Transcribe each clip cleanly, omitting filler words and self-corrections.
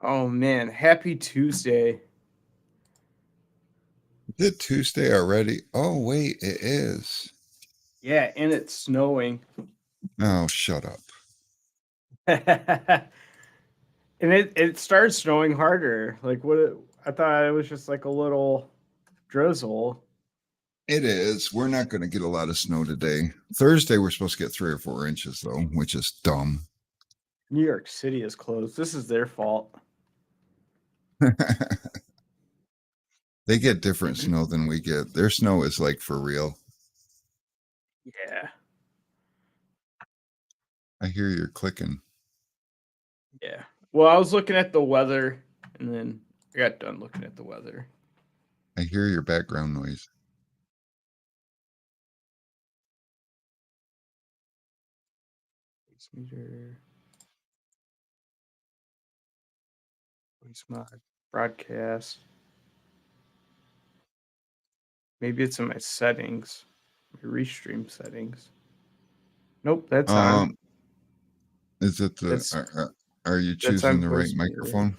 Oh man, happy Tuesday. Is it Tuesday already? Oh, wait, it is. Yeah, and it's snowing. Oh, shut up. And it started snowing harder. I thought it was just like a little drizzle. It is. We're not going to get a lot of snow today. Thursday, we're supposed to get 3 or 4 inches, though, which is dumb. New York City is closed. This is their fault. They get different snow than we get. Their snow is like for real. Yeah. I hear you're clicking. Yeah. Well, I was looking at the weather and then I got done looking at the weather. I hear your background noise. Voice meter, voice mod, broadcast. Maybe it's in my settings, my restream settings. Nope, that's on. Um, is it the? That's Are you that's choosing on the right voice meter. microphone?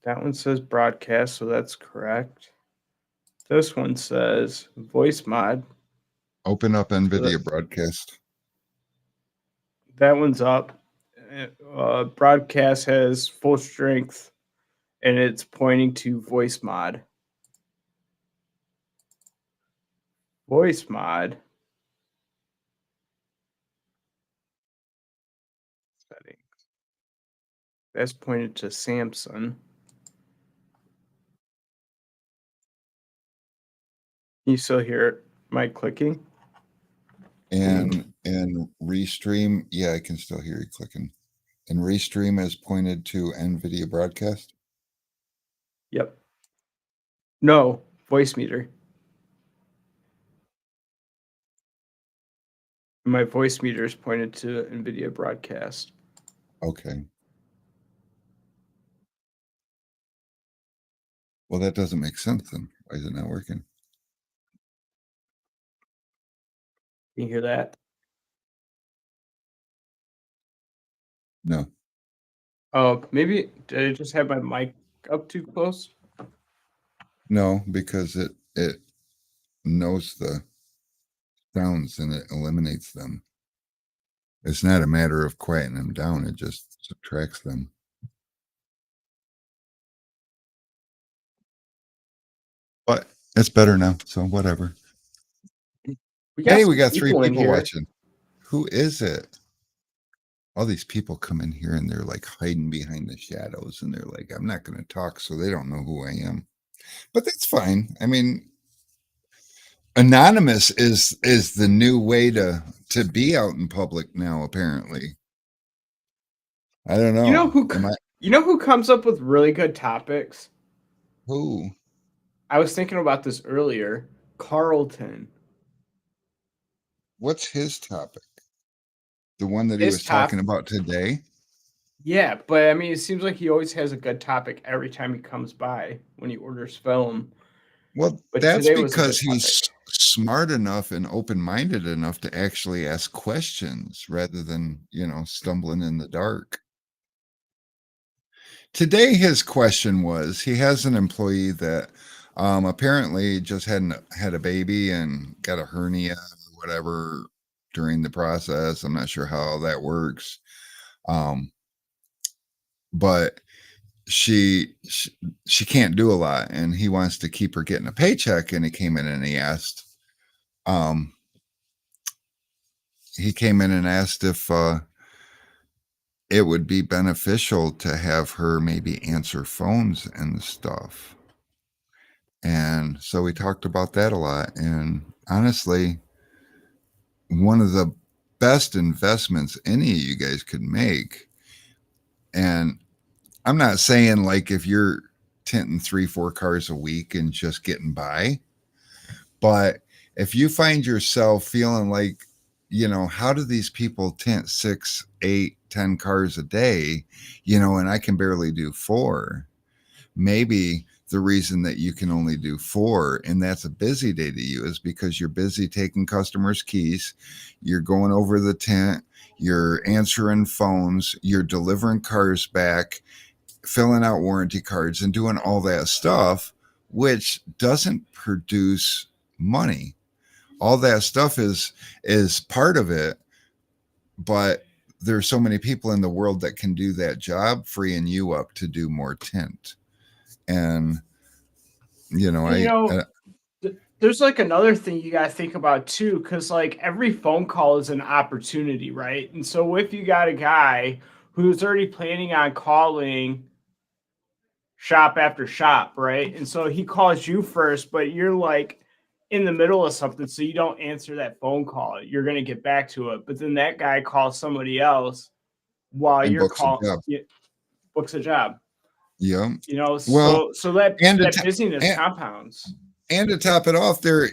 That one says broadcast, so that's correct. This one says voice mod. Open up So NVIDIA Broadcast. that one's up. Broadcast has full strength and it's pointing to voice mod. Voice mod. Settings. That's pointed to Samsung. You still hear it? Am I clicking? And restream. Yeah, I can still hear you clicking. And restream is pointed to NVIDIA Broadcast. Yep. No, voice meter. My voice meter is pointed to NVIDIA broadcast. Okay. Well, that doesn't make sense then. Why is it not working? Can you hear that? No, Oh, maybe did I just have my mic up too close? no, because it knows the sounds and it eliminates them. It's not a matter of quieting them down, it just subtracts them. But it's better now, so whatever. We got Hey, we some got three people in people here. watching. Who is it? All these people come in here and they're like hiding behind the shadows and they're like, I'm not going to talk, so they don't know who I am. But that's fine. I mean, anonymous is the new way to be out in public now, apparently. I don't You know know. who Am I you know who comes up with really good topics? who? I was thinking about this earlier. Carlton. What's his topic? The one that he His was talking top. about today? Yeah, but I mean, it seems like he always has a good topic every time he comes by when he orders film. Well, But that's today was a because good he's topic. smart enough and open-minded enough to actually ask questions rather than, stumbling in the dark. Today, his question was he has an employee that apparently just had a baby and got a hernia or whatever during the process. I'm not sure how that works. Um, but she can't do a lot and he wants to keep her getting a paycheck and um he came in and asked if it would be beneficial to have her maybe answer phones and stuff. And so we talked about that a lot. And honestly, one of the best investments any of you guys could make. And I'm not saying like if you're tinting 3, 4 cars a week and just getting by, but if you find yourself feeling like, how do these people tint 6, 8, 10 cars a day, and I can barely do 4? Maybe the reason that you can only do 4 and that's a busy day to you is because you're busy taking customers' keys, you're going over the tent, you're answering phones, you're delivering cars back, filling out warranty cards and doing all that stuff, which doesn't produce money. All that stuff is part of it, but there's so many people in the world that can do that job, freeing you up to do more tint. And you know, You know, there's like another thing you got to think about too, because like every phone call is an opportunity, right? And so if you got a guy who's already planning on calling shop after shop, right? And so he calls you first, but you're like in the middle of something, so you don't answer that phone call. You're gonna get back to it, but then that guy calls somebody else while and you're books a call job. books a job. Yeah. You know, Well, so that and to that to busyness and, compounds. and to top it off, there,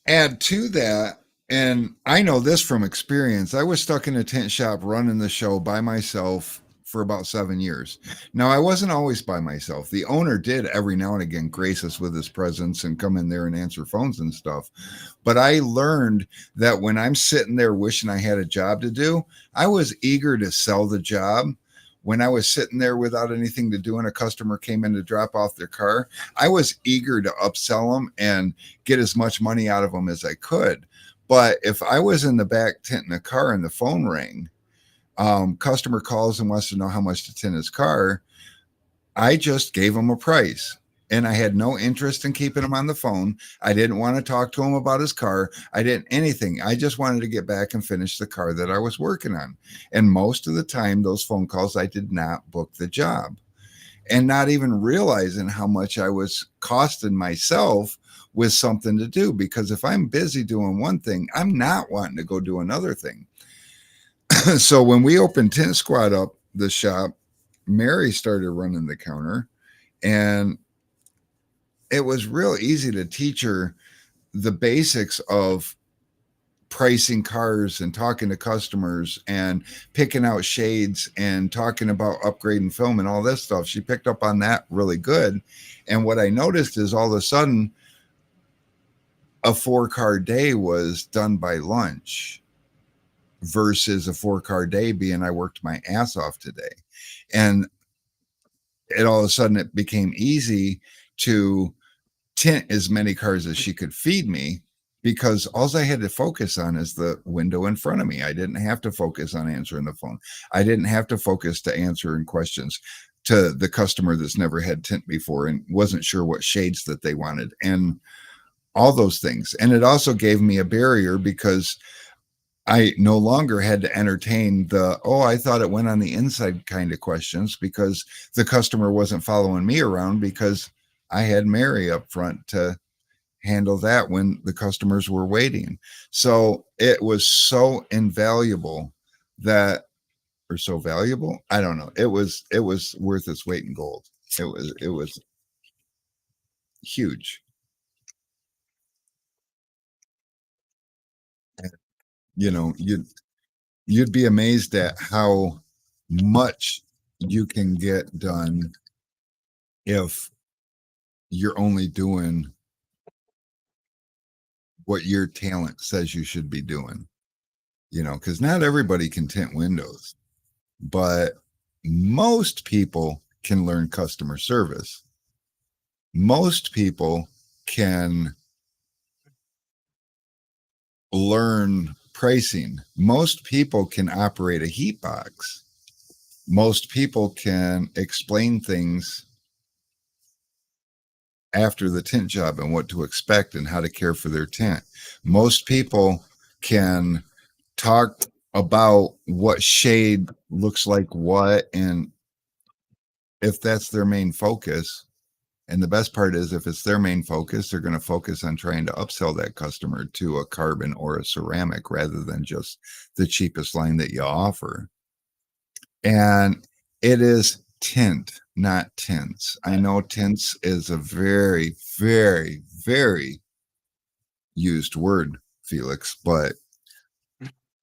add to that, and I know this from experience. I was stuck in a tent shop running the show by myself for about 7 years. Now, I wasn't always by myself. The owner did every now and again grace us with his presence and come in there and answer phones and stuff. But I learned that when I'm sitting there wishing I had a job to do, I was eager to sell the job. When I was sitting there without anything to do and a customer came in to drop off their car, I was eager to upsell them and get as much money out of them as I could. But if I was in the back tent in a car and the phone rang, customer calls and wants to know how much to tint his car, I just gave him a price. And I had no interest in keeping him on the phone. I didn't want to talk to him about his car. I didn't anything. I just wanted to get back and finish the car that I was working on. And most of the time, those phone calls, I did not book the job, and not even realizing how much I was costing myself with something to do. Because if I'm busy doing one thing, I'm not wanting to go do another thing. So when we opened Tint Squad up, the shop, Mary started running the counter, and it was real easy to teach her the basics of pricing cars and talking to customers and picking out shades and talking about upgrading film and all this stuff. She picked up on that really good. And what I noticed is all of a sudden a 4-car day was done by lunch versus a 4-car day being I worked my ass off today. And it all of a sudden it became easy to tint as many cars as she could feed me, because all I had to focus on is the window in front of me. I didn't have to focus on answering the phone. I didn't have to focus to answering questions to the customer that's never had tint before and wasn't sure what shades that they wanted and all those things. And it also gave me a barrier because I no longer had to entertain the, oh, I thought it went on the inside kind of questions, because the customer wasn't following me around because I had Mary up front to handle that when the customers were waiting. So it was so invaluable that, or so valuable, I don't know. It was worth its weight in gold. It was huge. You know, you'd be amazed at how much you can get done if you're only doing what your talent says you should be doing, because not everybody can tint windows, but most people can learn customer service. Most people can learn pricing. Most people can operate a heat box. Most people can explain things after the tint job and what to expect and how to care for their tint. Most people can talk about what shade looks like what, and if that's their main focus. And the best part is, if it's their main focus, they're going to focus on trying to upsell that customer to a carbon or a ceramic rather than just the cheapest line that you offer. And it is tint, not tints. I know tints is a very, very, very used word, Felix, but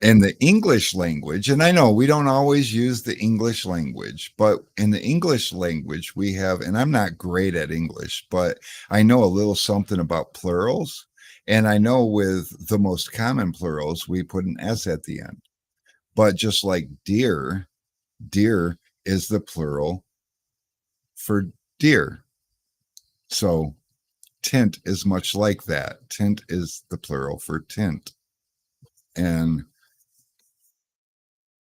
in the English language, and I know we don't always use the English language, but in the English language, we have, and I'm not great at English, but I know a little something about plurals. And I know with the most common plurals, we put an S at the end. But just like deer, deer is the plural for deer. So tint is much like that. Tint is the plural for tint. And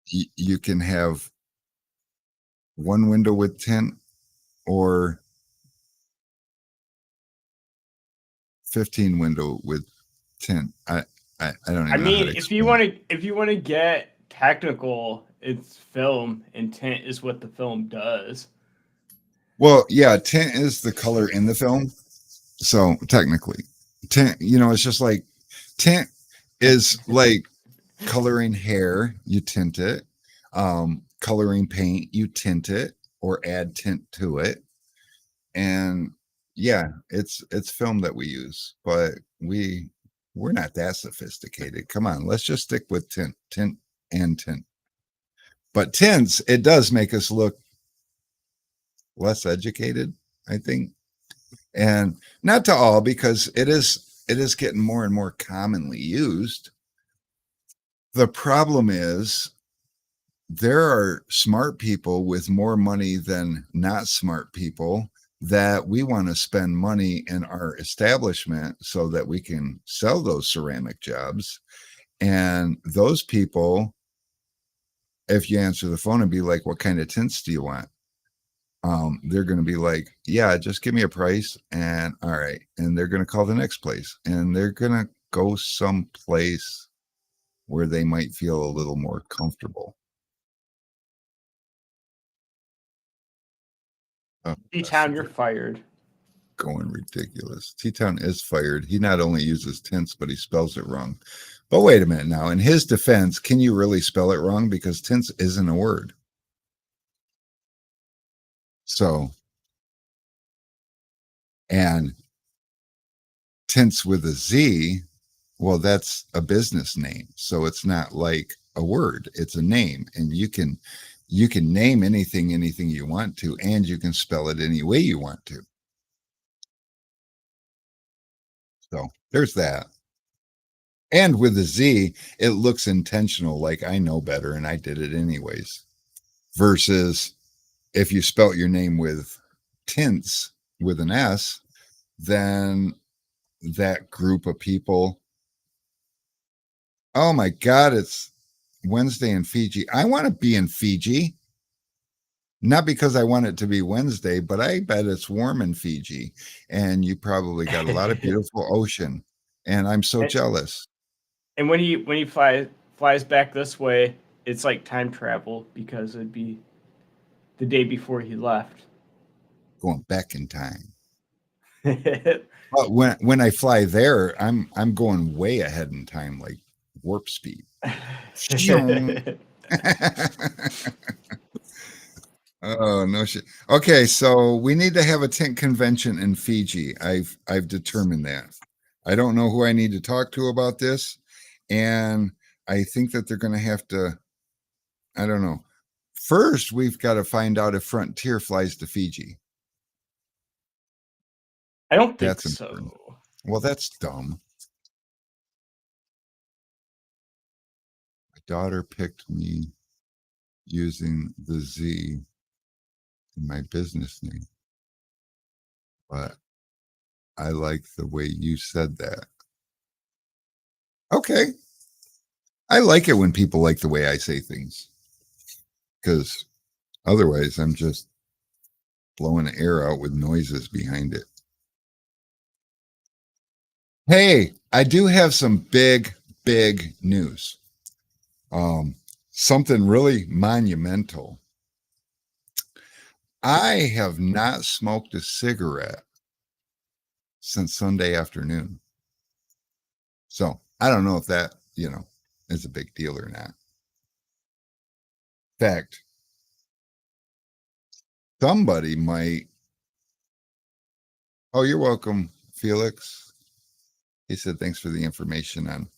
you can have one window with tint or 15 window with tint. I don't I even know how mean, to if you explain. want to if you want to get technical, it's film and tint is what the film does. Well, yeah, tint is the color in the film. So technically, tint, it's just like tint is like coloring hair, you tint it. Coloring paint, you tint it or add tint to it. And yeah, it's film that we use, but we're not that sophisticated. Come on, let's just stick with tint and tint. But tints, it does make us look less educated, I think. And not to all, because it is getting more and more commonly used. The problem is there are smart people with more money than not smart people that we want to spend money in our establishment so that we can sell those ceramic jobs. And those people, if you answer the phone and be like, what kind of tints do you want? They're going to be like, yeah, just give me a price. And all right. And they're going to call the next place and they're going to go someplace where they might feel a little more comfortable. D-Town, you're fired. Going ridiculous. T-Town is fired. He not only uses tints, but he spells it wrong. But wait a minute now. In his defense, can you really spell it wrong? Because tints isn't a word. So, and tints with a Z, well, that's a business name. So it's not like a word. It's a name. And you can name anything you want to, and you can spell it any way you want to. So there's that. And with a Z, it looks intentional, like I know better and I did it anyways. Versus if you spelt your name with tints with an S, then that group of people, oh my God, it's Wednesday in Fiji. I want to be in Fiji. Not because I want it to be Wednesday, but I bet it's warm in Fiji. And you probably got a lot of beautiful ocean. And I'm so and, jealous. and when he flies back this way, it's like time travel because it'd be the day before he left. Going back in time. But when I fly there, I'm going way ahead in time, like warp speed. Oh no shit. Okay, so we need to have a tent convention in Fiji. I've determined that. I don't know who I need to talk to about this, and I think that they're going to have to. I don't know. First, we've got to find out if Frontier flies to Fiji. I don't think That's important. so. Well, that's dumb. My daughter picked me using the Z in my business name, but I like the way you said that. Okay. I like it when people like the way I say things because otherwise I'm just blowing air out with noises behind it. Hey, I do have some big news. Something really monumental. I have not smoked a cigarette since Sunday afternoon. So I don't know if that, is a big deal or not. In fact, somebody might. Oh, you're welcome, Felix. He said, thanks for the information on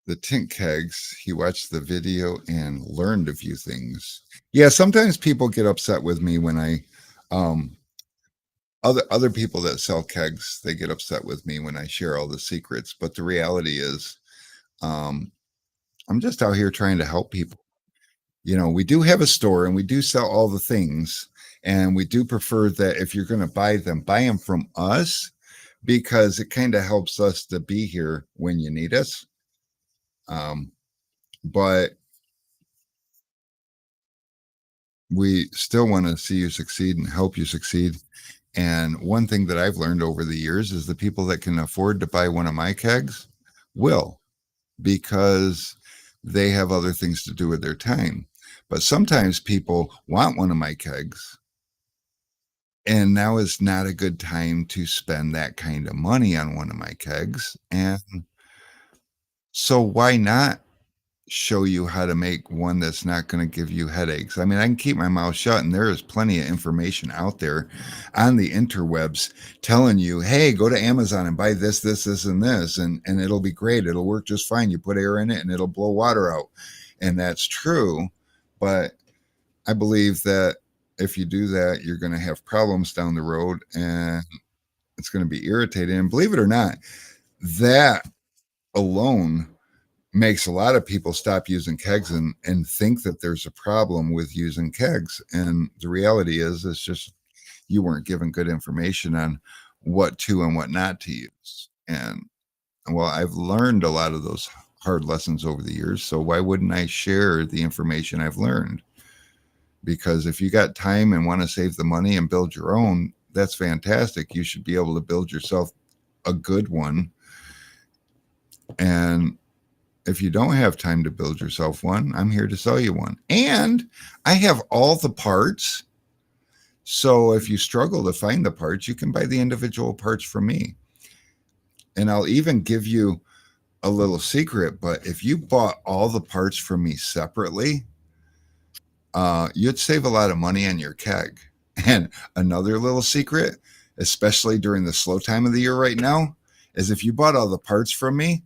the tint kegs. He watched the video and learned a few things. Yeah, sometimes people get upset with me when I, other people that sell kegs, they get upset with me when I share all the secrets. But the reality is, I'm just out here trying to help people. We do have a store and we do sell all the things. And we do prefer that if you're going to buy them from us because it kind of helps us to be here when you need us. But we still want to see you succeed and help you succeed. And one thing that I've learned over the years is the people that can afford to buy one of my kegs will, because they have other things to do with their time. But sometimes people want one of my kegs, and now is not a good time to spend that kind of money on one of my kegs. And so why not show you how to make one that's not going to give you headaches? I mean, I can keep my mouth shut, and there is plenty of information out there on the interwebs telling you, hey, go to Amazon and buy this, this, this, and this, and it'll be great. It'll work just fine. You put air in it and it'll blow water out. And that's true. But I believe that if you do that, you're going to have problems down the road, and it's going to be irritating. And believe it or not, that alone makes a lot of people stop using kegs and think that there's a problem with using kegs. And the reality is, it's just you weren't given good information on what to and what not to use. And well, I've learned a lot of those hard lessons over the years. So why wouldn't I share the information I've learned? Because if you got time and want to save the money and build your own, that's fantastic. You should be able to build yourself a good one. And if you don't have time to build yourself one, I'm here to sell you one. And I have all the parts. So if you struggle to find the parts, you can buy the individual parts from me. And I'll even give you a little secret, but if you bought all the parts from me separately, you'd save a lot of money on your keg. And another little secret, especially during the slow time of the year right now, is if you bought all the parts from me,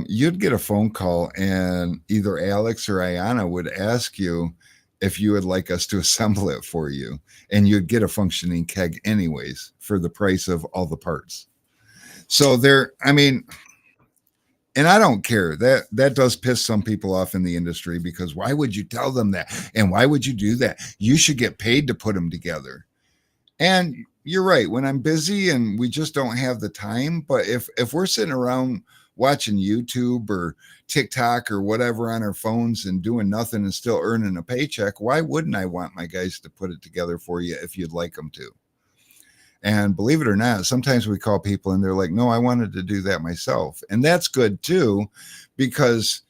you'd get a phone call, and either Alex or Ayana would ask you if you would like us to assemble it for you. And you'd get a functioning keg anyways for the price of all the parts. So I mean, and I don't care, that does piss some people off in the industry, because why would you tell them that? And why would you do that? You should get paid to put them together. And you're right. When I'm busy and we just don't have the time, but if we're sitting around watching YouTube or TikTok or whatever on our phones and doing nothing and still earning a paycheck, why wouldn't I want my guys to put it together for you if you'd like them to? And believe it or not, sometimes we call people and they're like, no, I wanted to do that myself. And that's good too, because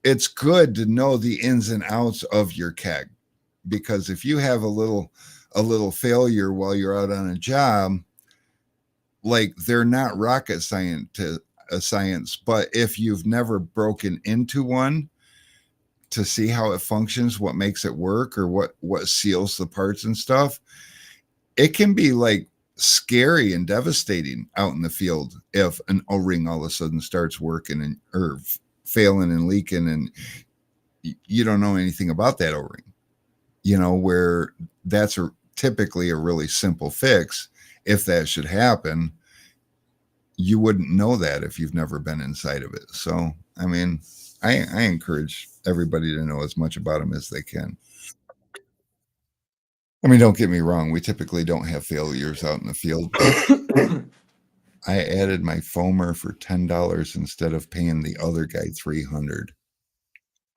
it's good to know the ins and outs of your keg. Because if you have a little failure while you're out on a job, like, they're not rocket science, but if you've never broken into one to see how it functions, what makes it work, or what seals the parts and stuff, it can be like scary and devastating out in the field if an O-ring all of a sudden starts working or failing and leaking, and you don't know anything about that O-ring, where that's typically a really simple fix. If that should happen, you wouldn't know that if you've never been inside of it. So, I mean, I encourage everybody to know as much about them as they can. I mean, don't get me wrong. We typically don't have failures out in the field. I added my foamer for $10 instead of paying the other guy $300.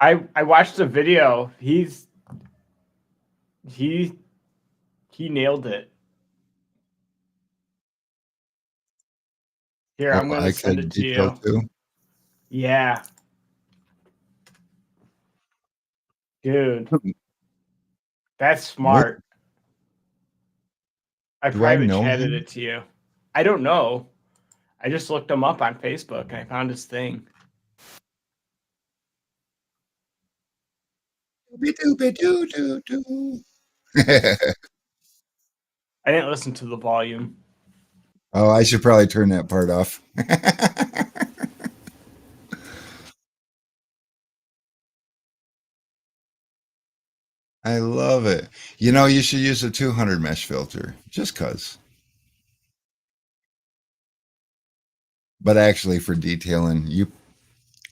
I watched the video. He nailed it. Here, I'm gonna send it to you. Too? Yeah. Dude. That's smart. I private chatted it to you. I don't know. I just looked him up on Facebook and I found his thing. I didn't listen to the volume. Oh, I should probably turn that part off. I love it. You should use a 200 mesh filter, just cause. But actually, for detailing,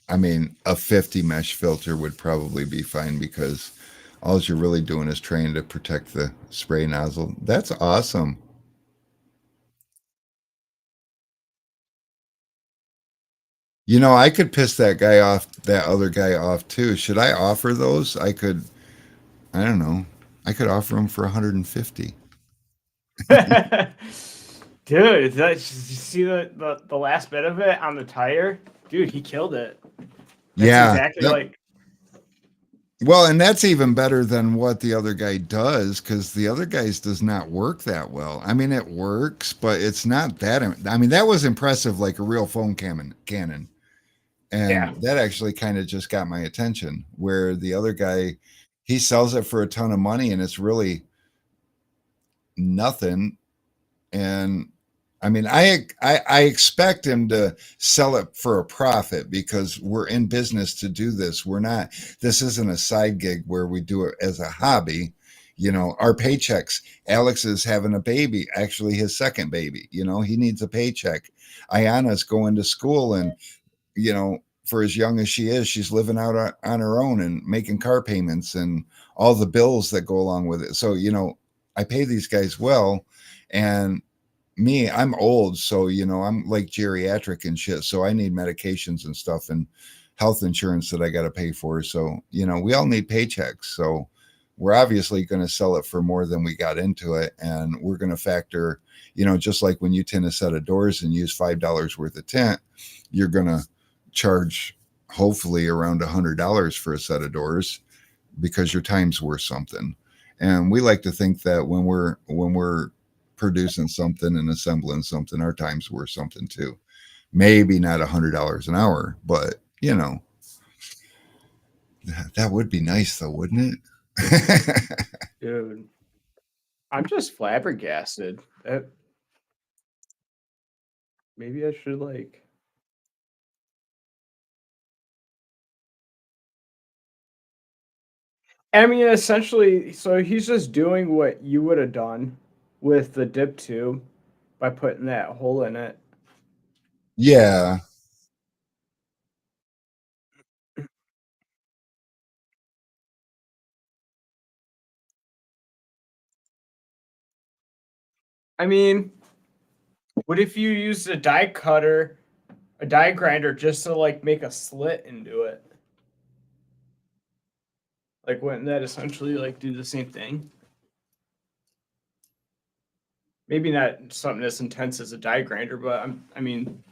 a 50 mesh filter would probably be fine, because All you're really doing is trying to protect the spray nozzle. That's awesome. You know, I could piss that guy off, that other guy off too. Should I offer those? I don't know. I could offer them for 150. Dude, did you see the last bit of it on the tire? Dude, he killed it. That's Yeah. exactly Yep. like. Well, and that's even better than what the other guy does because the other guy's does not work that well. I mean, it works, but it's not that. I mean, that was impressive, like a real foam cannon. Yeah. And that actually kind of just got my attention. Where the other guy, he sells it for a ton of money, and it's really nothing. And I mean, I expect him to sell it for a profit because we're in business to do this. We're not. This isn't a side gig where we do it as a hobby. You know, our paychecks. Alex is having a baby, actually his second baby. You know, he needs a paycheck. Ayana's going to school, and you know, for as young as she is, she's living out on her own and making car payments and all the bills that go along with it. So, you know, I pay these guys well, and me, I'm old, so you know, I'm like geriatric and shit, so I need medications and stuff and health insurance that I got to pay for. So, you know, we all need paychecks. So, we're obviously going to sell it for more than we got into it, and we're going to factor, you know, just like when you tint a set of doors and use $5 worth of tint, you're going to charge hopefully around $100 for a set of doors because your time's worth something. And we like to think that when we're producing something and assembling something, our time's worth something too. Maybe not $100 an hour, but you know, that would be nice though, wouldn't it? Dude, I'm just flabbergasted. Maybe I should like. I mean, essentially, so he's just doing what you would have done with the dip tube by putting that hole in it. Yeah. I mean, what if you used a die cutter, a die grinder, just to like make a slit into it? Like, wouldn't that essentially like do the same thing? Maybe not something as intense as a die grinder, but I mean,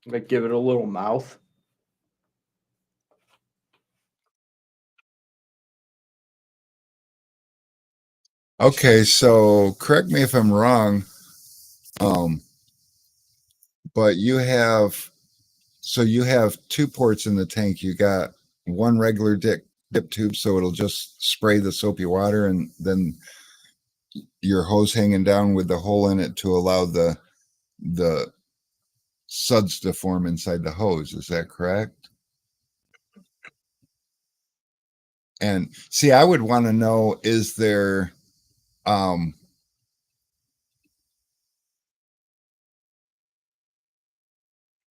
like give it a little mouth. Okay, so correct me if I'm wrong. Um, but you have two ports in the tank. You got one regular dip tube, so it'll just spray the soapy water, and then your hose hanging down with the hole in it to allow the suds to form inside the hose. Is that correct? And see, I would want to know, um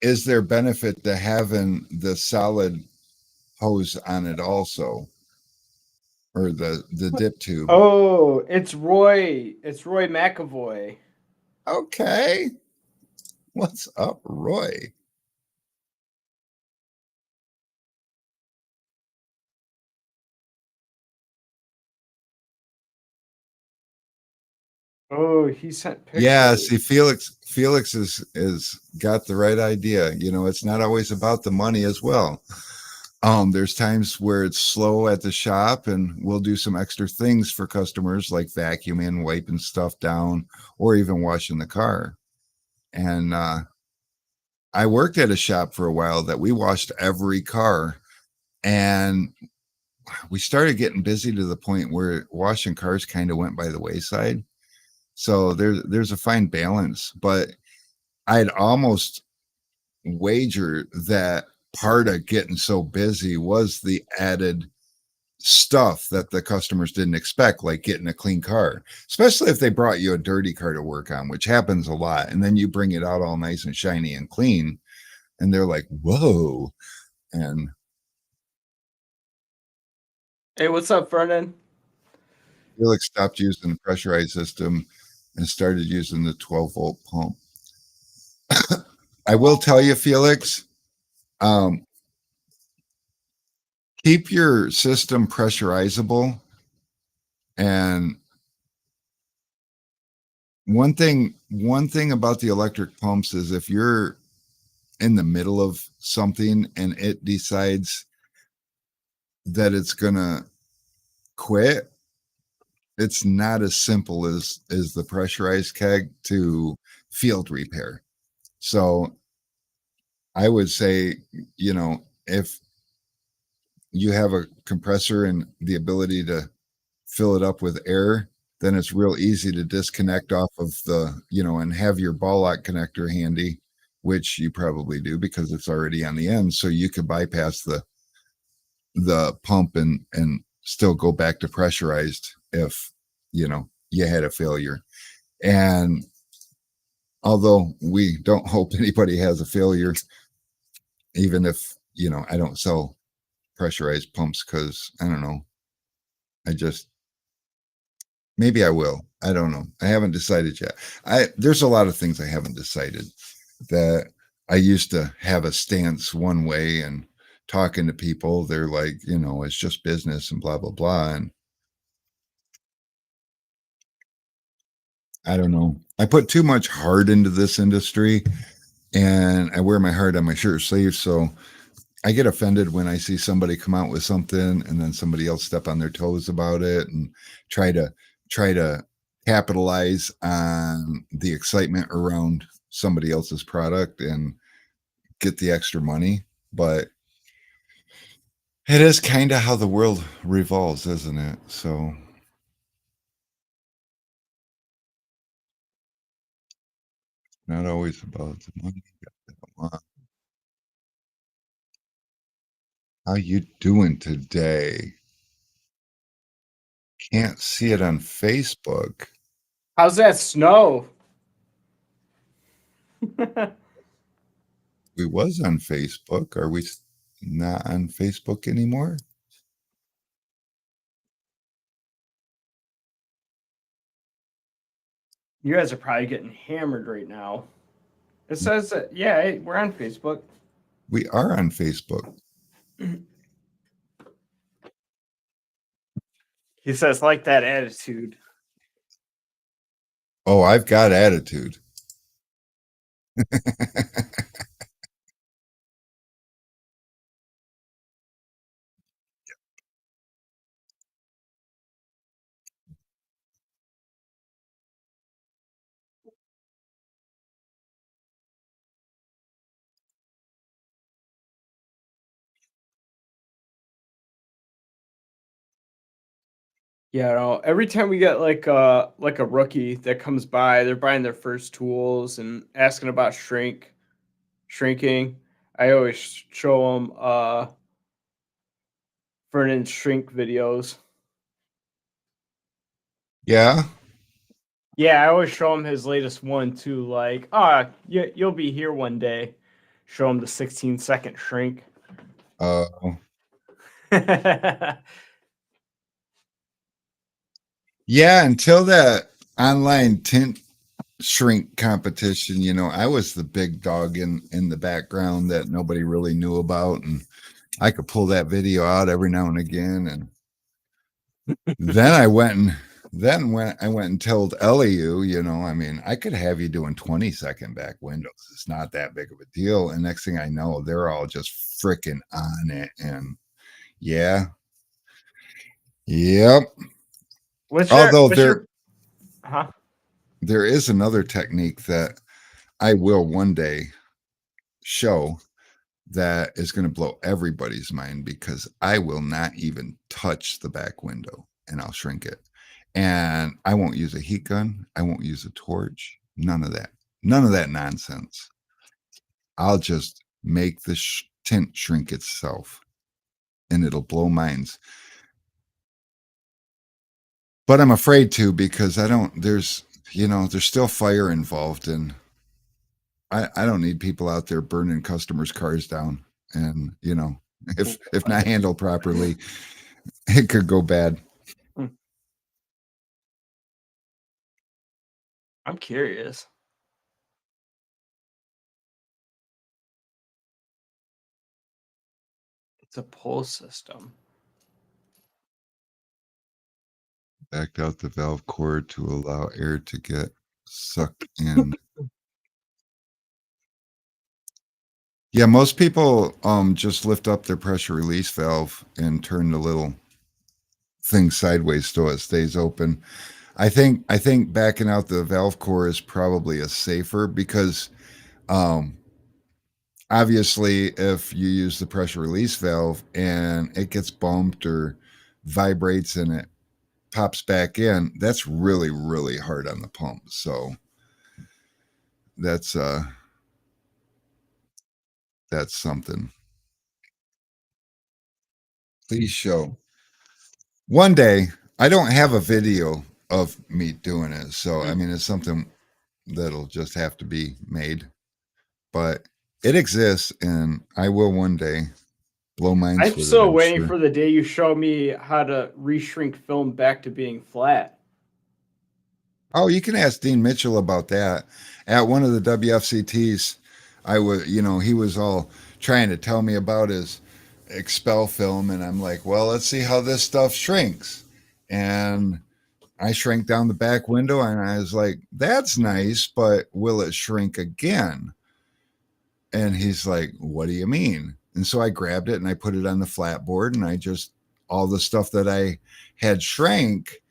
is there benefit to having the solid hose on it also, or the dip tube? Oh, it's Roy. It's Roy McAvoy. Okay. What's up, Roy? Oh, he sent Yeah, see, pictures. Felix is got the right idea. You know, it's not always about the money as well. There's times where it's slow at the shop, and we'll do some extra things for customers like vacuuming, wiping stuff down, or even washing the car. And I worked at a shop for a while that we washed every car, and we started getting busy to the point where washing cars kind of went by the wayside. So there's a fine balance, but I'd almost wager that part of getting so busy was the added stuff that the customers didn't expect, like getting a clean car, especially if they brought you a dirty car to work on, which happens a lot. And then you bring it out all nice and shiny and clean, and they're like, whoa. And Hey, what's up, Vernon? Felix stopped using the pressurized system and started using the 12-volt pump. I will tell you, Felix, um, keep your system pressurizable. And one thing about the electric pumps is if you're in the middle of something and it decides that it's gonna quit, it's not as simple as the pressurized keg to field repair. So I would say, if you have a compressor and the ability to fill it up with air, then it's real easy to disconnect off of and have your ball lock connector handy, which you probably do because it's already on the end. So you could bypass the pump and still go back to pressurized if you had a failure. And although we don't hope anybody has a failure, even if I don't sell pressurized pumps because I don't know. I just maybe I will. I don't know. I haven't decided yet. There's a lot of things I haven't decided that I used to have a stance one way and talking to people, they're like, it's just business and blah blah blah. And I don't know. I put too much heart into this industry and I wear my heart on my shirt sleeve. So I get offended when I see somebody come out with something and then somebody else step on their toes about it and try to try to capitalize on the excitement around somebody else's product and get the extra money. But it is kind of how the world revolves, isn't it? So not always about the money. How you doing today? Can't see it on Facebook. How's that snow? We was on Facebook. Are we not on Facebook anymore? You guys are probably getting hammered right now. It says that, yeah, hey, we're on Facebook. We are on Facebook. He says, like that attitude. Oh, I've got attitude. Yeah, no, every time we get like a rookie that comes by, they're buying their first tools and asking about shrinking. I always show them Vernon shrink videos. Yeah. Yeah, I always show him his latest one too. Like, you'll be here one day. Show him the 16-second shrink. Uh, Yeah, yeah. Until that online tint shrink competition, I was the big dog in the background that nobody really knew about, and I could pull that video out every now and again. And when I went and told Eliu, I mean, I could have you doing 20-second back windows. It's not that big of a deal. And next thing I know, they're all just freaking on it. And yeah, yep. Although what's your huh? there is another technique that I will one day show that is going to blow everybody's mind because I will not even touch the back window and I'll shrink it. And I won't use a heat gun. I won't use a torch. None of that. None of that nonsense. I'll just make the tint shrink itself and it'll blow minds. But I'm afraid to because there's still fire involved and I don't need people out there burning customers' cars down. And if not handled properly, It could go bad. Hmm. I'm curious. It's a pull system. Backed out the valve cord to allow air to get sucked in. Yeah, most people just lift up their pressure release valve and turn the little thing sideways so it stays open. I think backing out the valve core is probably a safer because um obviously if you use the pressure release valve and it gets bumped or vibrates and it pops back in, that's really, really hard on the pump. So that's uh that's something. Please show. One day, I don't have a video of me doing it. So I Hmm. mean it's something that'll just have to be made. But it exists and I will one day blow minds I'm with it, still I'm waiting sure. for the day you show me how to reshrink film back to being flat. Oh, you can ask Dean Mitchell about that. At one of the WFCTs, I was, he was all trying to tell me about his expel film, and I'm like, well, let's see how this stuff shrinks. And I shrank down the back window, and I was like, that's nice, but will it shrink again? And he's like, what do you mean? And so I grabbed it and I put it on the flat board, and I just, all the stuff that I had shrank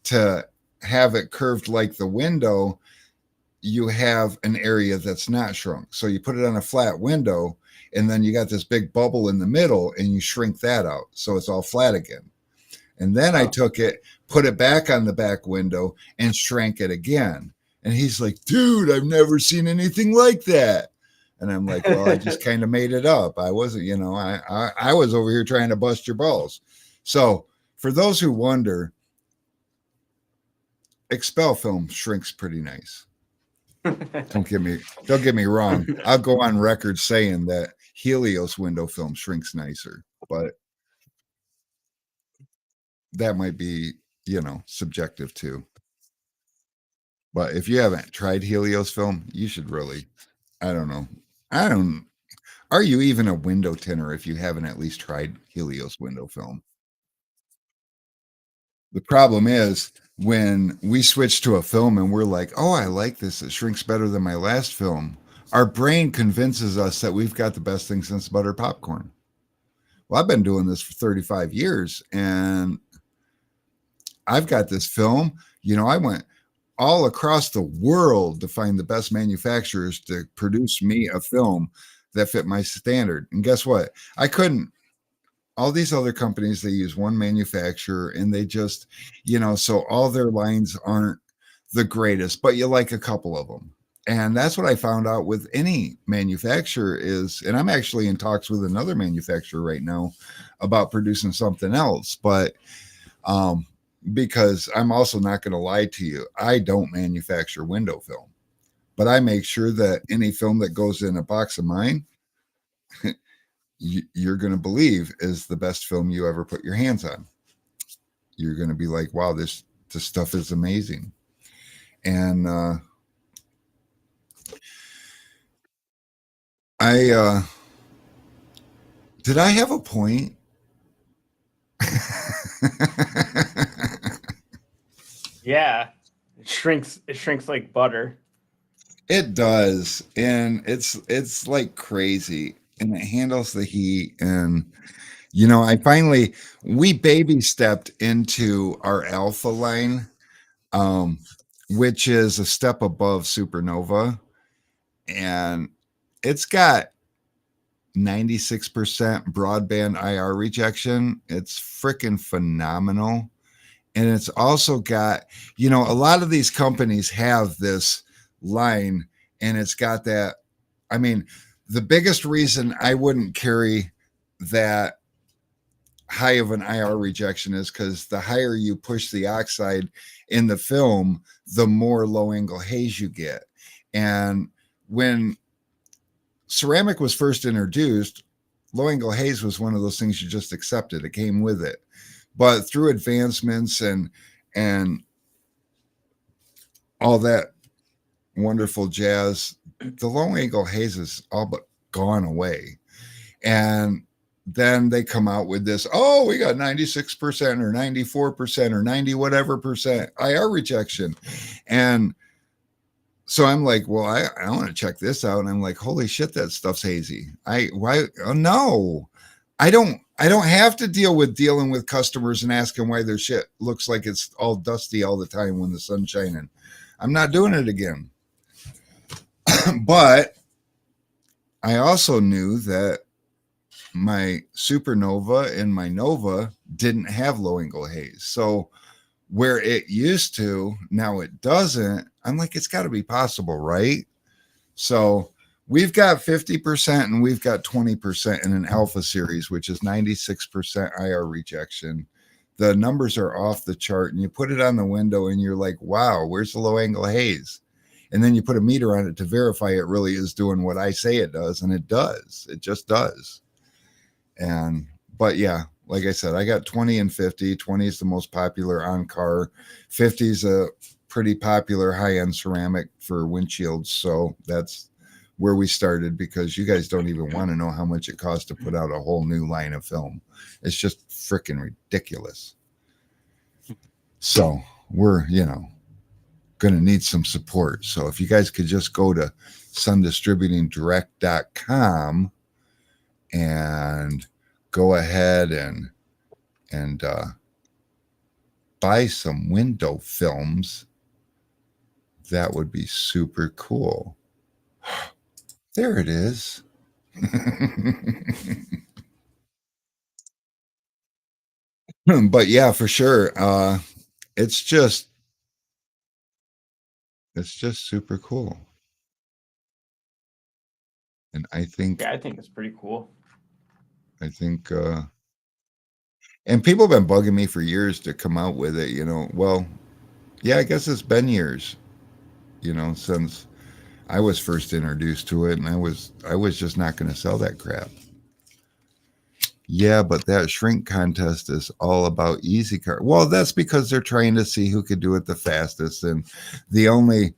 to have it curved like the window, you have an area that's not shrunk. So you put it on a flat window, and then you got this big bubble in the middle, and you shrink that out. So it's all flat again. And then I Oh. took it, put it back on the back window, and shrank it again. And he's like, dude, I've never seen anything like that. And I'm like, well, I just kind of made it up. I wasn't, I was over here trying to bust your balls. So for those who wonder, expel film shrinks pretty nice. Don't get me wrong. I'll go on record saying that Helios window film shrinks nicer, but that might be, subjective too. But if you haven't tried Helios film, you should really. I don't know. I don't. Are you even a window tinner if you haven't at least tried Helios window film? The problem is when we switch to a film and we're like, oh, I like this. It shrinks better than my last film. Our brain convinces us that we've got the best thing since buttered popcorn. Well, I've been doing this for 35 years and I've got this film. I went all across the world to find the best manufacturers to produce me a film that fit my standard. And guess what? I couldn't. All these other companies, they use one manufacturer and they just, so all their lines aren't the greatest, but you like a couple of them. And that's what I found out with any manufacturer is, and I'm actually in talks with another manufacturer right now about producing something else. But because I'm also not going to lie to you, I don't manufacture window film, but I make sure that any film that goes in a box of mine, you're going to believe is the best film you ever put your hands on. You're going to be like, wow, this stuff is amazing. And I did I have a point? Yeah. It shrinks like butter. It does, and it's like crazy, and it handles the heat. And I finally we baby stepped into our alpha line, um, which is a step above Supernova, and it's got 96% broadband IR rejection. It's freaking phenomenal. And it's also got, a lot of these companies have this line and it's got that. I mean, the biggest reason I wouldn't carry that high of an IR rejection is because the higher you push the oxide in the film, the more low angle haze you get. And when ceramic was first introduced, low angle haze was one of those things you just accepted. It came with it. But through advancements and all that wonderful jazz, the low angle haze is all but gone away. And then they come out with this, oh, we got 96% or 94% or 90 whatever percent IR rejection. And so I'm like, well, I want to check this out. And I'm like, holy shit, that stuff's hazy. No, I don't have to dealing with customers and asking why their shit looks like it's all dusty all the time when the sun's shining. I'm not doing it again. But I also knew that my Supernova and my Nova didn't have low angle haze. So where it used to, now it doesn't. I'm like, it's got to be possible, right? So we've got 50% and we've got 20% in an alpha series, which is 96% IR rejection. The numbers are off the chart, and you put it on the window and you're like, wow, where's the low angle haze? And then you put a meter on it to verify it really is doing what I say it does. And it does. It just does. But yeah, like I said, I got 20 and 50. 20 is the most popular on car. 50 is a pretty popular high-end ceramic for windshields. So that's where we started, because you guys don't even want to know how much it costs to put out a whole new line of film. It's just freaking ridiculous. So we're, going to need some support. So if you guys could just go to sundistributingdirect.com and go ahead and buy some window films, that would be super cool. There it is. But yeah, for sure. It's just super cool. And I think it's pretty cool. And people have been bugging me for years to come out with it, Well, yeah, I guess it's been years, since I was first introduced to it, and I was just not going to sell that crap. Yeah, but that shrink contest is all about easy car. Well, that's because they're trying to see who could do it the fastest, and the only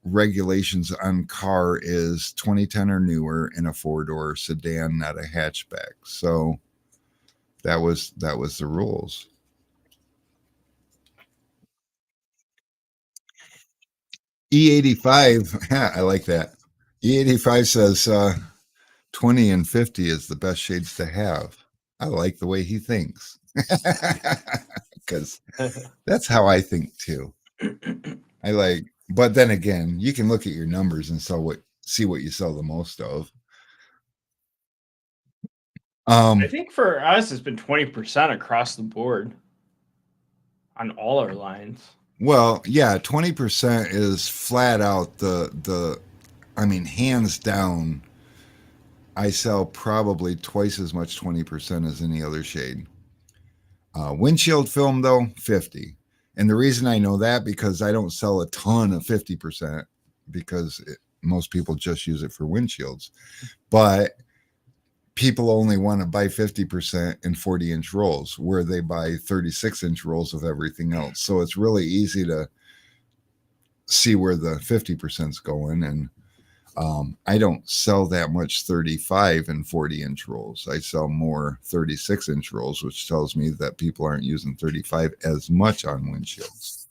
regulations on car is 2010 or newer in a 4-door sedan, not a hatchback. So that was the rules. E85, I like that. E85 says 20 and 50 is the best shades to have. I like the way he thinks, because that's how I think too. But then again, you can look at your numbers and see what you sell the most of. I think for us, it's been 20% across the board on all our lines. Well, yeah, 20% is flat out hands down. I sell probably twice as much 20% as any other shade. Windshield film, though, 50. And the reason I know that, because I don't sell a ton of 50%, because most people just use it for windshields. But people only want to buy 50% in 40-inch rolls, where they buy 36-inch rolls of everything else. So it's really easy to see where the 50% is going. And I don't sell that much 35 and 40-inch rolls. I sell more 36-inch rolls, which tells me that people aren't using 35 as much on windshields.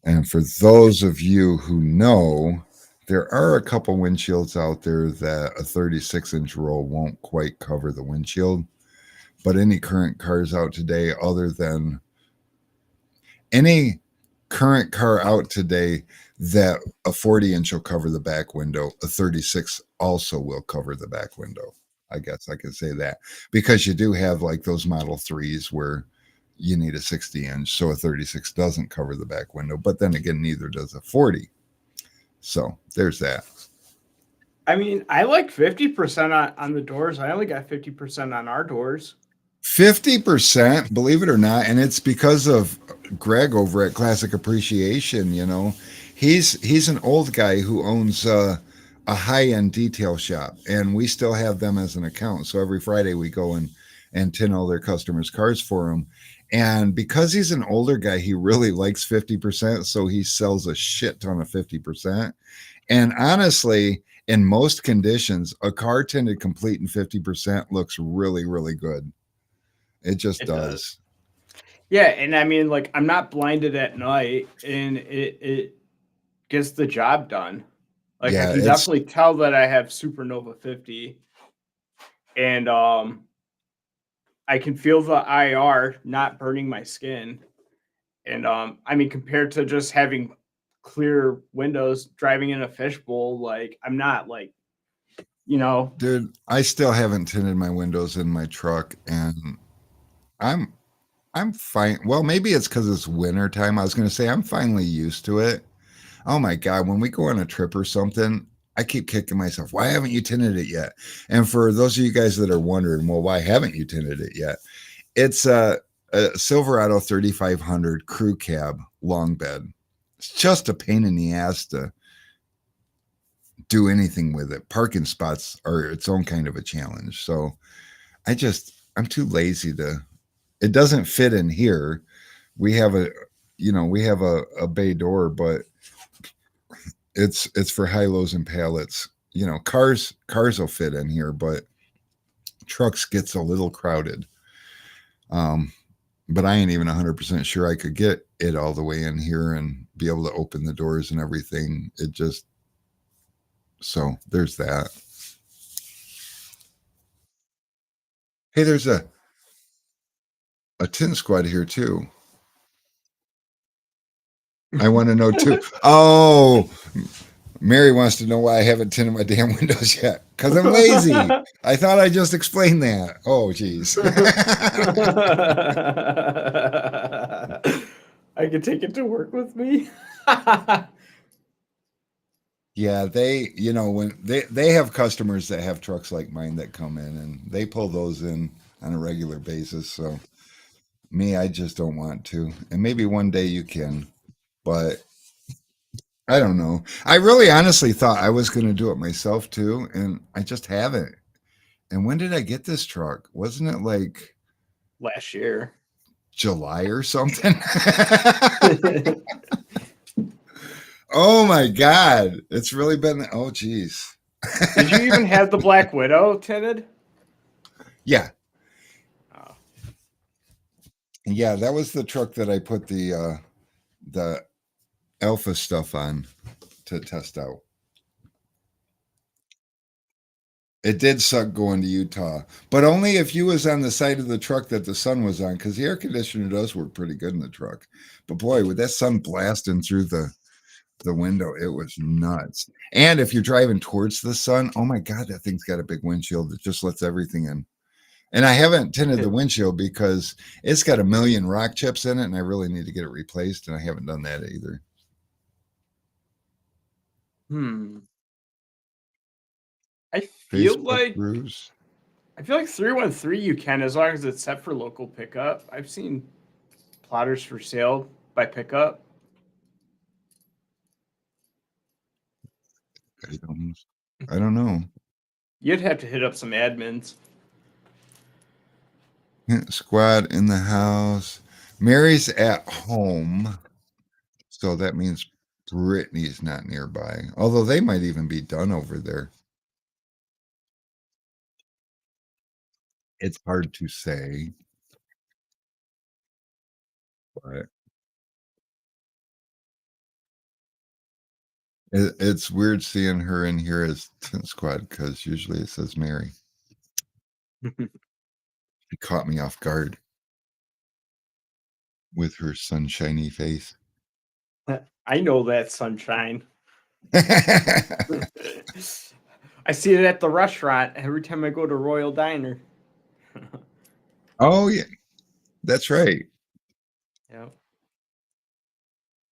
And for those of you who know, there are a couple windshields out there that a 36-inch roll won't quite cover the windshield. But any current cars out today, other than any current car out today, that a 40-inch will cover the back window, a 36 also will cover the back window. I guess I could say that, because you do have like those Model 3s where you need a 60-inch, so a 36 doesn't cover the back window. But then again, neither does a 40. So there's that. I mean, I like 50% on the doors. I only got 50% on our doors. 50%, believe it or not, and it's because of Greg over at Classic Appreciation. He's an old guy who owns a high-end detail shop, and we still have them as an account. So every Friday we go and tin all their customers' cars for them. And because he's an older guy, he really likes 50%, so he sells a shit ton of 50%. And honestly, in most conditions, a car tinted complete in 50% looks really, really good. It just It does. does. Yeah, and I mean, like, I'm not blinded at night, and it gets the job done. Like, I Yeah, can it's definitely tell that I have Supernova 50, and I can feel the IR not burning my skin. And I mean, compared to just having clear windows driving in a fishbowl, like I'm not like, you know, dude, I still haven't tinted my windows in my truck, and I'm I'm fine. Well, maybe it's because it's winter time. I was going to say I'm finally used to it. Oh my God, when we go on a trip or something, I keep kicking myself. Why haven't you tinted it yet? And for those of you guys that are wondering, well, why haven't you tinted it yet? It's a Silverado 3500 crew cab long bed. It's just a pain in the ass to do anything with it. Parking spots are its own kind of a challenge. So I'm too lazy to, it doesn't fit in here. We have a bay door, but it's for high lows and pallets. Cars will fit in here, but trucks gets a little crowded. Um, but I ain't even 100% sure I could get it all the way in here and be able to open the doors and everything. It just, so there's that. Hey, there's a tin squad here too. I want to know too. Oh, Mary wants to know why I haven't tinted my damn windows yet. Because I'm lazy. I thought I just explained that. Oh, geez. I could take it to work with me. Yeah, when they have customers that have trucks like mine that come in and they pull those in on a regular basis. So me, I just don't want to. And maybe one day you can, but I don't know. I really honestly thought I was going to do it myself too, and I just haven't. And when did I get this truck? Wasn't it like Last year. July or something? Oh my God. It's really been, oh geez. Did you even have the Black Widow tinted? Yeah. Oh. Yeah, that was the truck that I put the alpha stuff on to test out. It did suck going to Utah, but only if you was on the side of the truck that the sun was on, because the air conditioner does work pretty good in the truck. But boy, with that sun blasting through the window, it was nuts. And if you're driving towards the sun, oh my God, that thing's got a big windshield that just lets everything in. And I haven't tinted the windshield because it's got a million rock chips in it, and I really need to get it replaced, and I haven't done that either. I feel Facebook like Brews. 313 you can, as long as it's set for local pickup. I've seen plotters for sale by pickup. I don't know. You'd have to hit up some admins. Squad in the house. Mary's at home, so that means Brittany's not nearby. Although they might even be done over there. It's hard to say, but it's weird seeing her in here as Tint Squad because usually it says Mary. She caught me off guard with her sunshiny face. I know that, sunshine. I see it at the restaurant every time I go to Royal Diner. Oh yeah, that's right. Yeah.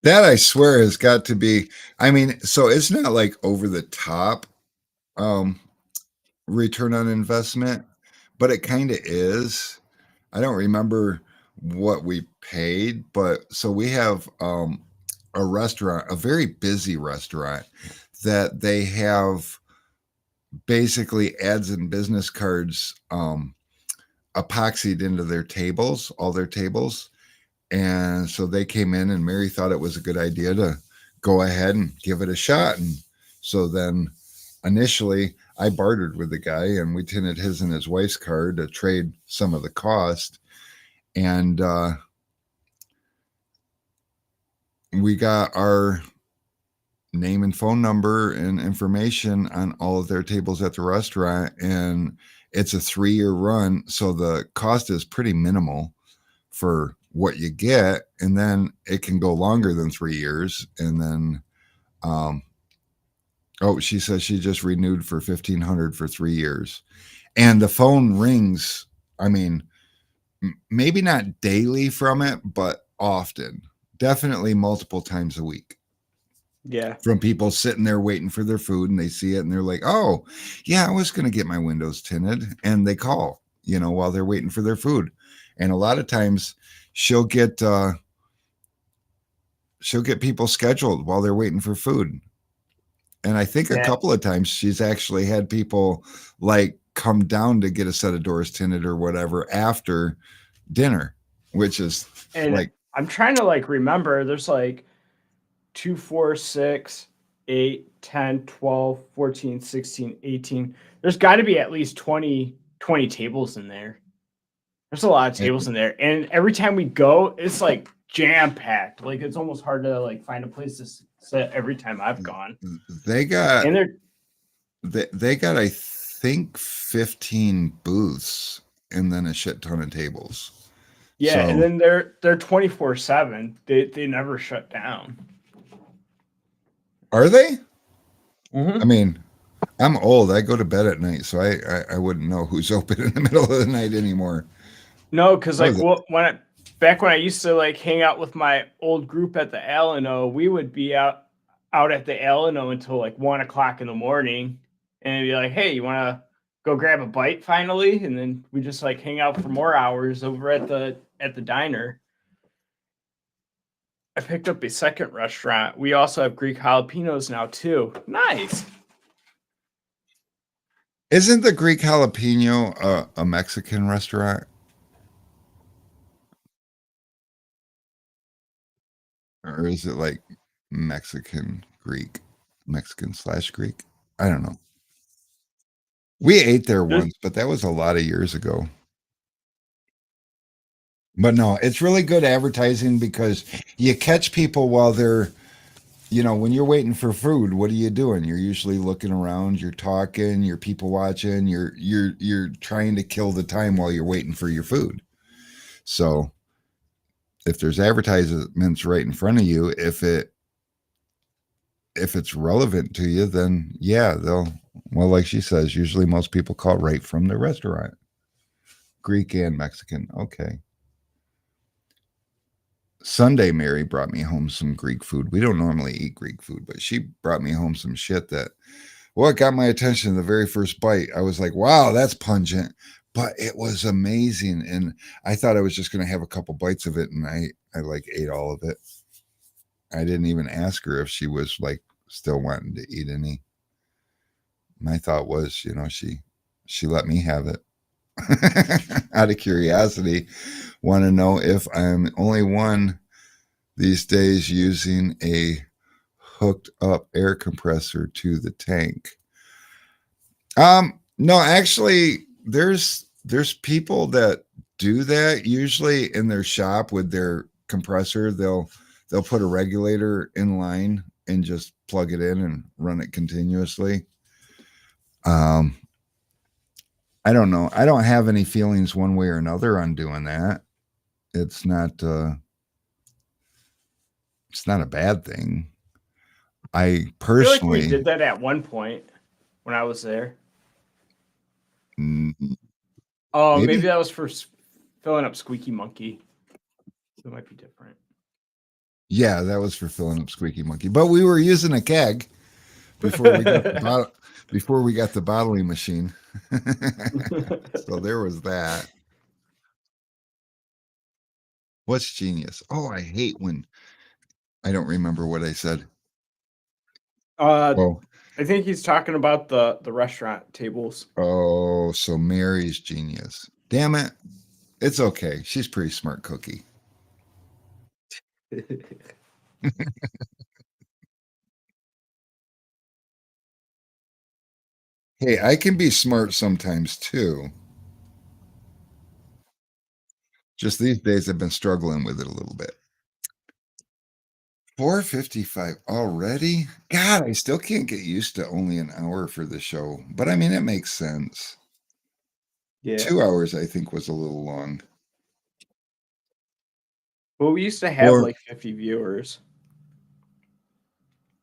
That I swear has got to be. I mean, so it's not like over the top um return on investment, but it kind of is. I don't remember what we paid, but so we have a restaurant, a very busy restaurant that they have basically ads and business cards epoxied into their tables, all their tables. And so they came in, and Mary thought it was a good idea to go ahead and give it a shot. And so then initially I bartered with the guy, and we tinted his and his wife's card to trade some of the cost. And we got our name and phone number and information on all of their tables at the restaurant. And it's a 3-year run. So the cost is pretty minimal for what you get. And then it can go longer than 3 years. And then, she says she just renewed for $1,500 for 3 years. And the phone rings. I mean, maybe not daily from it, but often, definitely multiple times a week. Yeah. From people sitting there waiting for their food, and they see it and they're like, oh, yeah, I was going to get my windows tinted. And they call, while they're waiting for their food. And a lot of times she'll get people scheduled while they're waiting for food. And I think a couple of times she's actually had people like come down to get a set of doors tinted or whatever after dinner, which is like, I'm trying to remember, there's 2, 4, 6, 8, 10, 12, 14, 16, 18. There's got to be at least 20 tables in there. There's a lot of tables in there. And every time we go, it's jam packed. It's almost hard to find a place to sit every time I've gone. They got, and they got, I think 15 booths and then a shit ton of tables. Yeah. So, and then they're 24/7. They never shut down. Are they? Mm-hmm. I mean, I'm old. I go to bed at night, so I wouldn't know who's open in the middle of the night anymore. No, because back when I used to hang out with my old group at the Alano, we would be out at the Alano until 1 o'clock in the morning, and it'd be like, hey, you want to go grab a bite finally? And then we just hang out for more hours over at the diner. I picked up a second restaurant. We also have Greek jalapenos now too. Nice. Isn't the Greek jalapeno a Mexican restaurant? Or is it like Mexican Greek? Mexican/Greek? I don't know. We ate there once, but that was a lot of years ago. But no, it's really good advertising because you catch people while they're, when you're waiting for food, what are you doing? You're usually looking around, you're talking, you're people watching, you're trying to kill the time while you're waiting for your food. So if there's advertisements right in front of you, if it's relevant to you, then yeah, like she says, usually most people call right from the restaurant. Greek and Mexican. Okay. Sunday, Mary brought me home some Greek food. We don't normally eat Greek food, but she brought me home some shit that, it got my attention the very first bite. I was like, wow, that's pungent, but it was amazing. And I thought I was just going to have a couple bites of it. And I ate all of it. I didn't even ask her if she was still wanting to eat any. My thought was, she let me have it out of curiosity. Want to know if I'm only one these days using a hooked up air compressor to the tank. No, actually there's people that do that usually in their shop with their compressor. They'll put a regulator in line and just plug it in and run it continuously. I don't know. I don't have any feelings one way or another on doing that. It's not a bad thing. I personally feel like we did that at one point when I was there. Maybe that was for filling up Squeaky Monkey. It might be different. Yeah, that was for filling up Squeaky Monkey. But we were using a keg before we got the bottling machine. So there was that. What's genius? Oh, I hate when I don't remember what I said. Oh, I think he's talking about the restaurant tables. oh, so Mary's genius. Damn it. It's okay. She's pretty smart cookie. Hey, I can be smart sometimes too. Just these days I've been struggling with it a little bit. 4:55 already? God, I still can't get used to only an hour for the show. But I mean, it makes sense. Yeah. 2 hours, I think, was a little long. Well, we used to have Or like 50 viewers.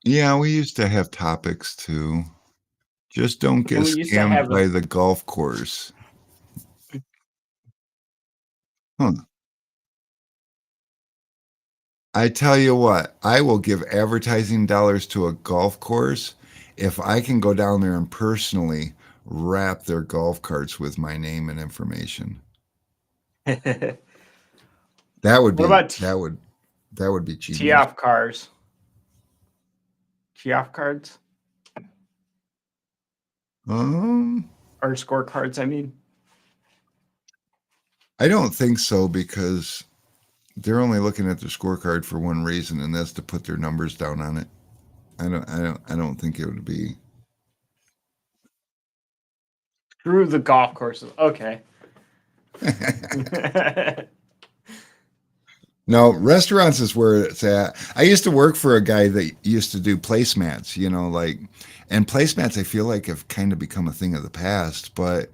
yeah, we used to have topics too. Just don't get And we used to scammed have by the golf course. Huh. I tell you what, I will give advertising dollars to a golf course if I can go down there and personally wrap their golf carts with my name and information. What That would be about that would be tee genius. off cars? Tee off cards? Um, Or scorecards, I mean. I don't think so because they're only looking at the scorecard for one reason, and that's to put their numbers down on it. I don't think it would be. Through the golf courses. Okay. No, restaurants is where it's at. I used to work for a guy that used to do placemats, and placemats I feel like have kind of become a thing of the past, but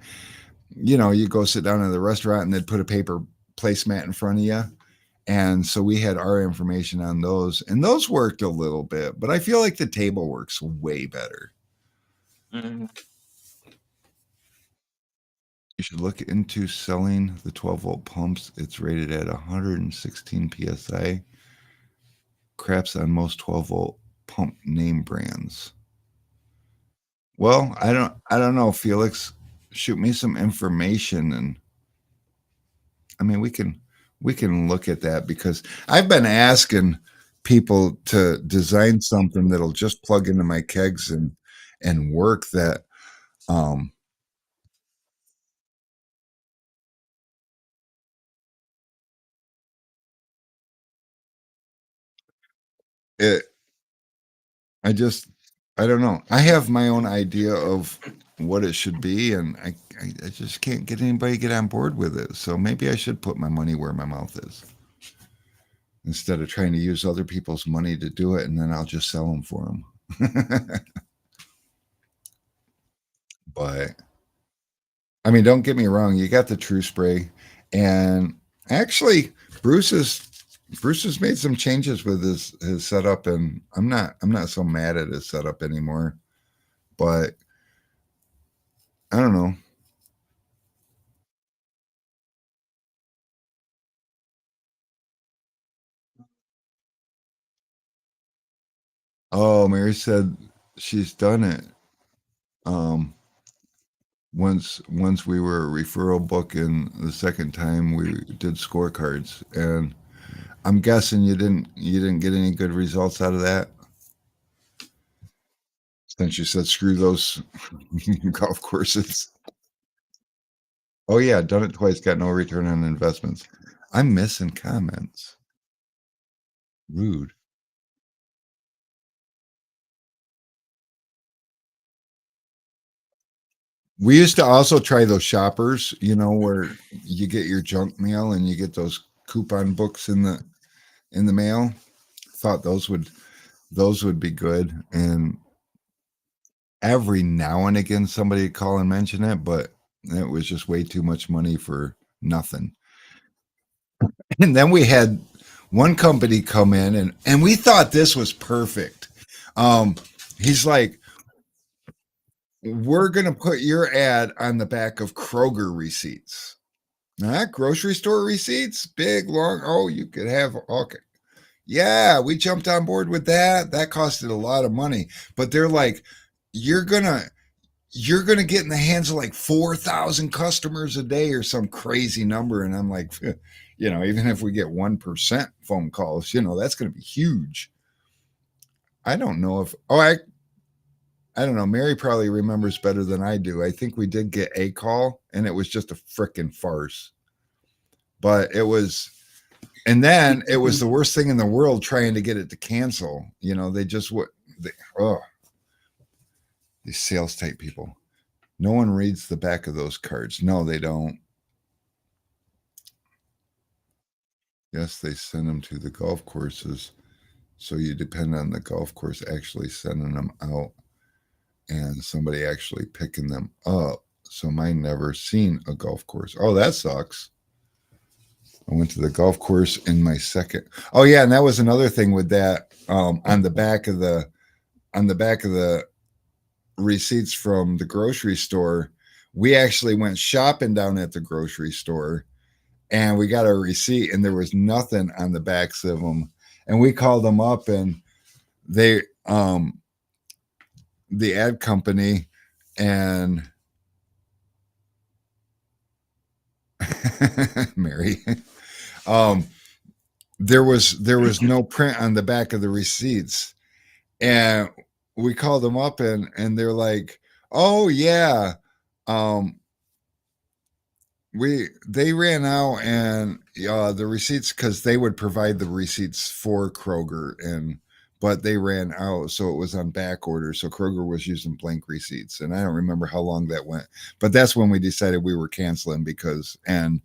you go sit down at the restaurant and they'd put a paper placemat in front of you. And so we had our information on those, and those worked a little bit, but I feel like the table works way better. Mhm. You should look into selling the 12-volt pumps. It's rated at 116 psi. Craps on most 12-volt pump name brands. Well, I don't know, Felix. Shoot me some information, and I mean we can look at that because I've been asking people to design something that'll just plug into my kegs and work that um it I just I don't know. I have my own idea of what it should be, and I just can't get anybody to get on board with it. So maybe I should put my money where my mouth is instead of trying to use other people's money to do it, and then I'll just sell them for them. But I mean, don't get me wrong. You got the True Spray, and actually, Bruce has Bruce has made some changes with his setup, and I'm not so mad at his setup anymore. But I don't know. Oh, Mary said she's done it. Um, once we were a referral book, and the second time we did scorecards, and I'm guessing you didn't get any good results out of that since you said screw those golf courses. Oh yeah, done it twice, got no return on investments. I'm missing comments. Rude. We used to also try those shoppers, where you get your junk mail and you get those coupon books in the mail. Thought those would be good. And every now and again somebody would call and mention it, but it was just way too much money for nothing. And then we had one company come in, and we thought this was perfect. He's like, we're going to put your ad on the back of Kroger receipts. Not grocery store receipts, big, long. Oh, you could have, okay. Yeah, we jumped on board with that. That costed a lot of money. But they're like, you're going to, you're going to get in the hands of like 4,000 customers a day or some crazy number. And I'm like, even if we get 1% phone calls, that's going to be huge. I don't know if, I don't know. Mary probably remembers better than I do. I think we did get a call, and it was just a freaking farce. But it was, and then it was the worst thing in the world trying to get it to cancel. You know, they just would. Oh, these sales type people. No one reads the back of those cards. No, they don't. Yes, they send them to the golf courses. So you depend on the golf course actually sending them out and somebody actually picking them up. So mine never seen a golf course. Oh, that sucks. I went to the golf course in my second. Oh yeah, and that was another thing with that. On the back of the receipts from the grocery store, we actually went shopping down at the grocery store, and we got a receipt, and there was nothing on the backs of them. And we called them up, and they the ad company, and Mary, there was no print on the back of the receipts, and we called them up, and they're like, oh yeah, um they ran out, and the receipts, because they would provide the receipts for Kroger, and but they ran out, so it was on back order, so Kroger was using blank receipts, and I don't remember how long that went, but that's when we decided we were canceling, because and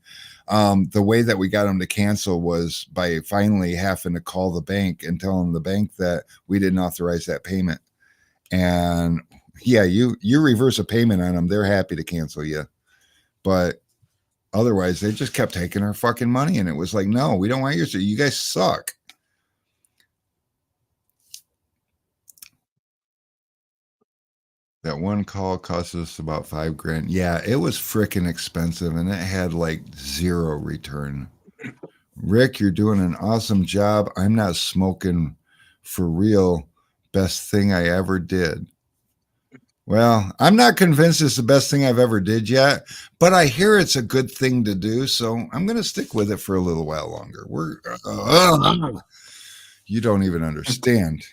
the way that we got them to cancel was by finally having to call the bank and telling the bank that we didn't authorize that payment. And yeah, you reverse a payment on them, they're happy to cancel you. But otherwise, they just kept taking our fucking money, and it was like, no, we don't want yours. You guys suck. That one call cost us about $5,000. Yeah, it was freaking expensive, and it had like zero return. Rick, you're doing an awesome job. I'm not smoking for real. Best thing I ever did. Well, I'm not convinced it's the best thing I've ever did yet, but I hear it's a good thing to do, so I'm going to stick with it for a little while longer. You don't even understand.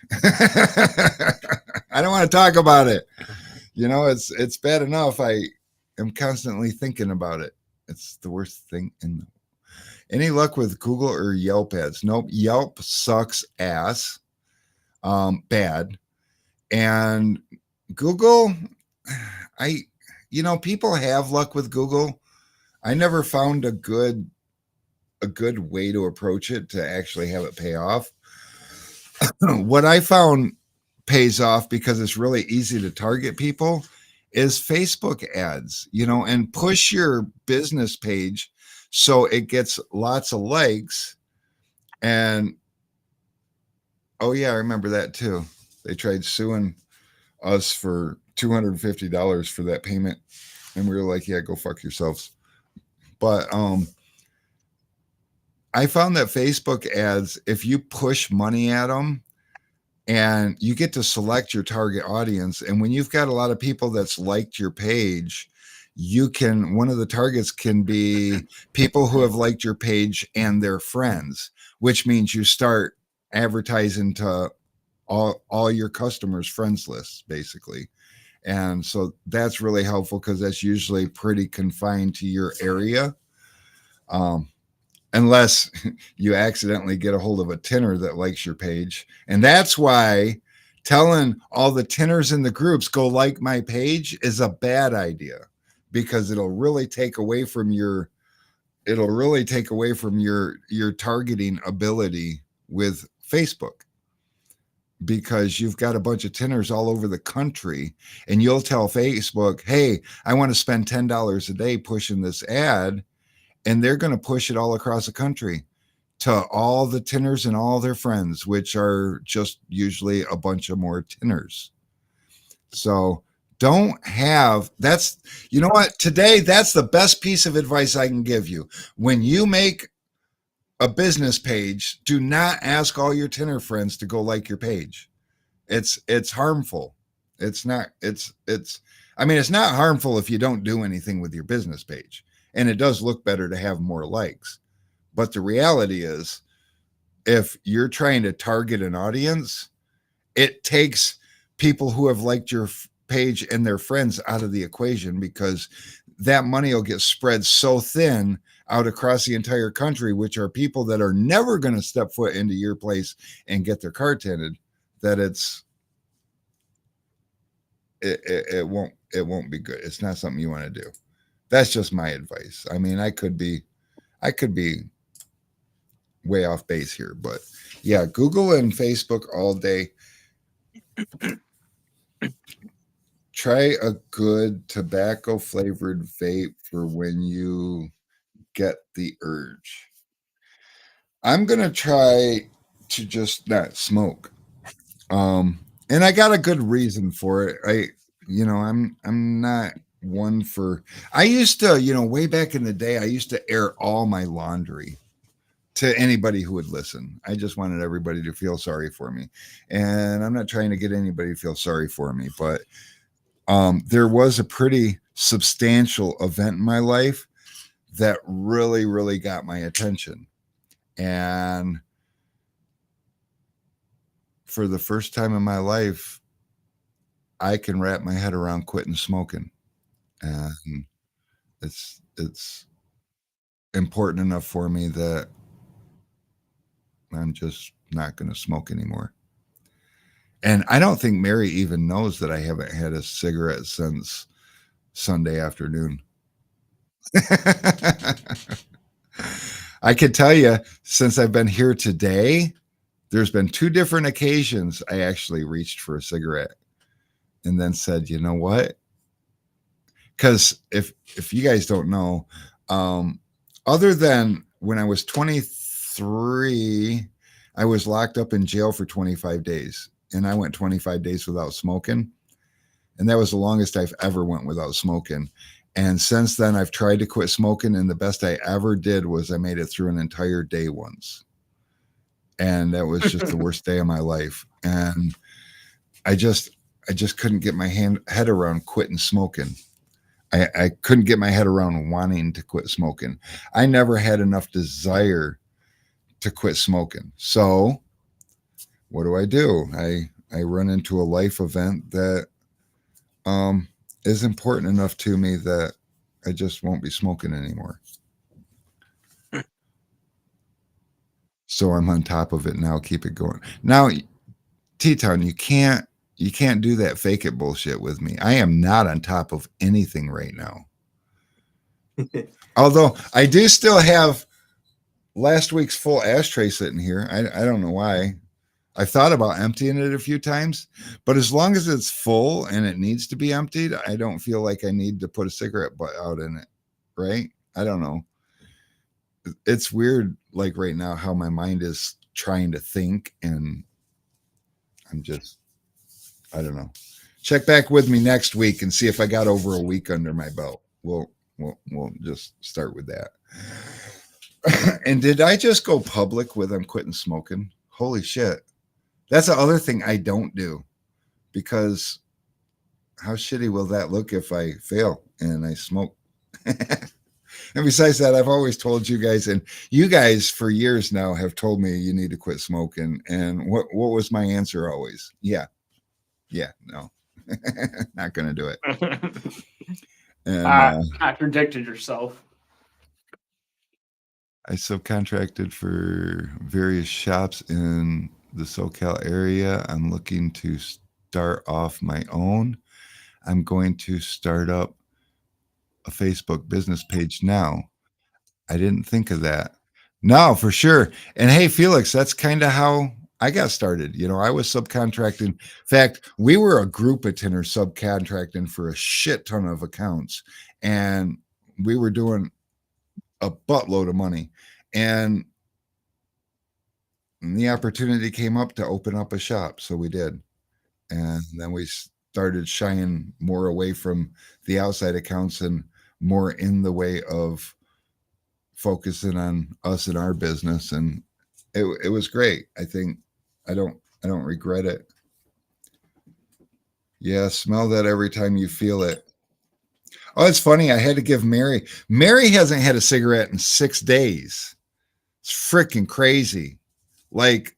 I don't want to talk about it. You know, it's bad enough. I am constantly thinking about it. It's the worst thing in the. Any luck with Google or Yelp ads? Nope. Yelp sucks ass. Bad. And Google, people have luck with Google. I never found a good way to approach it to actually have it pay off. What I found pays off, because it's really easy to target people, is Facebook ads, and push your business page so it gets lots of likes. And oh yeah, I remember that too. They tried suing us for $250 for that payment, and we were like, yeah, go fuck yourselves. But I found that Facebook ads, if you push money at them, and you get to select your target audience, and when you've got a lot of people that's liked your page, one of the targets can be people who have liked your page and their friends, which means you start advertising to all your customers' friends lists, basically. And so that's really helpful, because that's usually pretty confined to your area. Unless you accidentally get a hold of a tinner that likes your page. And that's why telling all the tinners in the groups, go like my page, is a bad idea, because it'll really take away from your targeting ability with Facebook, because you've got a bunch of tinners all over the country, and you'll tell Facebook, hey, I want to spend $10 a day pushing this ad, and they're going to push it all across the country to all the tinners and all their friends, which are just usually a bunch of more tinners. So you know what, today, that's the best piece of advice I can give you. When you make a business page, do not ask all your tinner friends to go like your page. It's harmful. It's not harmful if you don't do anything with your business page. And it does look better to have more likes. But the reality is, if you're trying to target an audience, it takes people who have liked your page and their friends out of the equation, because that money will get spread so thin out across the entire country, which are people that are never going to step foot into your place and get their car tinted, that it won't be good. It's not something you want to do. That's just my advice. I mean, I could be way off base here, but yeah, Google and Facebook all day. Try a good tobacco flavored vape for when you get the urge. I'm going to try to just not smoke. And I got a good reason for it. I'm not one for, I used to, way back in the day, I used to air all my laundry to anybody who would listen. I just wanted everybody to feel sorry for me. And I'm not trying to get anybody to feel sorry for me, but there was a pretty substantial event in my life that really, really got my attention. And for the first time in my life, I can wrap my head around quitting smoking. And it's important enough for me that I'm just not going to smoke anymore. And I don't think Mary even knows that I haven't had a cigarette since Sunday afternoon. I can tell you, since I've been here today, there's been 2 different occasions I actually reached for a cigarette and then said, you know what? Because if you guys don't know, other than when I was 23, I was locked up in jail for 25 days. And I went 25 days without smoking. And that was the longest I've ever went without smoking. And since then, I've tried to quit smoking. And the best I ever did was I made it through an entire day once. And that was just the worst day of my life. And I just couldn't get my head around quitting smoking. I couldn't get my head around wanting to quit smoking. I never had enough desire to quit smoking. So what do? I run into a life event that is important enough to me that I just won't be smoking anymore. So I'm on top of it now. Keep it going. Now, T-Town, you can't do that fake it bullshit with me. I am not on top of anything right now. Although I do still have last week's full ashtray sitting here. I don't know why. I thought about emptying it a few times, but as long as it's full and it needs to be emptied, I don't feel like I need to put a cigarette butt out in it. Right? I don't know. It's weird, like right now, how my mind is trying to think, and I don't know. Check back with me next week and see if I got over a week under my belt. We'll just start with that. And did I just go public with I'm quitting smoking? Holy shit. That's the other thing I don't do, because how shitty will that look if I fail and I smoke? And besides that, I've always told you guys, and you guys for years now have told me you need to quit smoking. And what was my answer always? Yeah, no, not going to do it. And contradicted yourself. I subcontracted for various shops in the SoCal area. I'm looking to start off my own. I'm going to start up a Facebook business page now. I didn't think of that. No, for sure. And hey, Felix, that's kind of how I got started. I was subcontracting. In fact, we were a group of tenors subcontracting for a shit ton of accounts, and we were doing a buttload of money. And the opportunity came up to open up a shop, so we did. And then we started shying more away from the outside accounts and more in the way of focusing on us and our business, and it was great. I think I don't regret it. Yeah, smell that every time you feel it. Oh, it's funny. I had to give Mary hasn't had a cigarette in 6 days. It's freaking crazy. Like,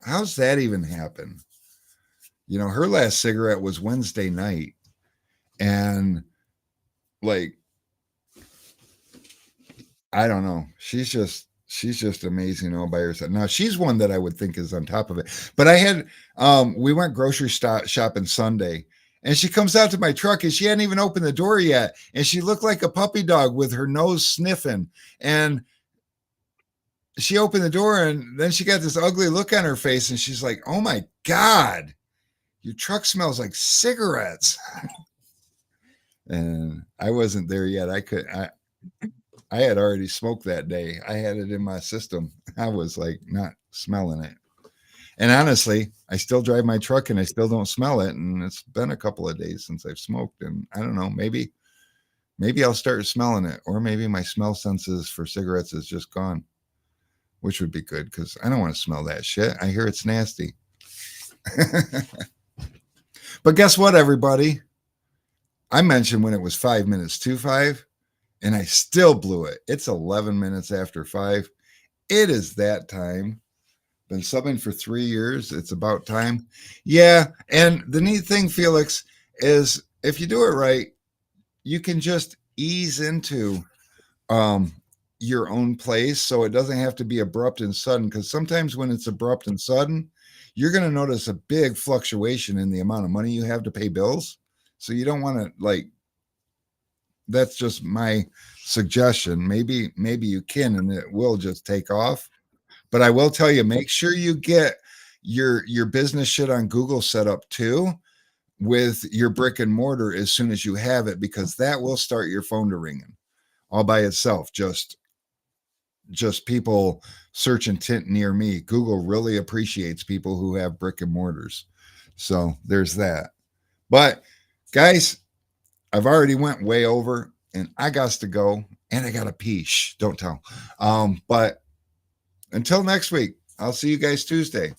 how's that even happen? You know, her last cigarette was Wednesday night. And like, I don't know. She's just amazing all by herself. Now she's one that I would think is on top of it. But I had we went grocery shopping Sunday, and she comes out to my truck and she hadn't even opened the door yet. And she looked like a puppy dog with her nose sniffing. And she opened the door and then she got this ugly look on her face and she's like, "Oh my God, your truck smells like cigarettes." And I wasn't there yet. I had already smoked that day. I had it in my system. I was like not smelling it. And honestly, I still drive my truck and I still don't smell it. And it's been a couple of days since I've smoked. And I don't know, maybe I'll start smelling it, or maybe my smell senses for cigarettes is just gone, which would be good because I don't want to smell that shit. I hear it's nasty. But guess what, everybody? I mentioned when it was 5 minutes to 5, and I still blew it. It's 11 minutes after 5. It is that time. Been subbing for 3 years. It's about time. Yeah. And the neat thing, Felix, is if you do it right, you can just ease into your own place. So it doesn't have to be abrupt and sudden. Because sometimes when it's abrupt and sudden, you're going to notice a big fluctuation in the amount of money you have to pay bills. So you don't want to, like, that's just my suggestion. Maybe you can, and it will just take off. But I will tell you, make sure you get your business shit on Google set up too, with your brick and mortar as soon as you have it, because that will start your phone to ringing all by itself. Just people search intent near me. Google really appreciates people who have brick and mortars. So there's that. But guys, I've already went way over and I got to go and I got to pee. Shh, don't tell. But until next week, I'll see you guys Tuesday.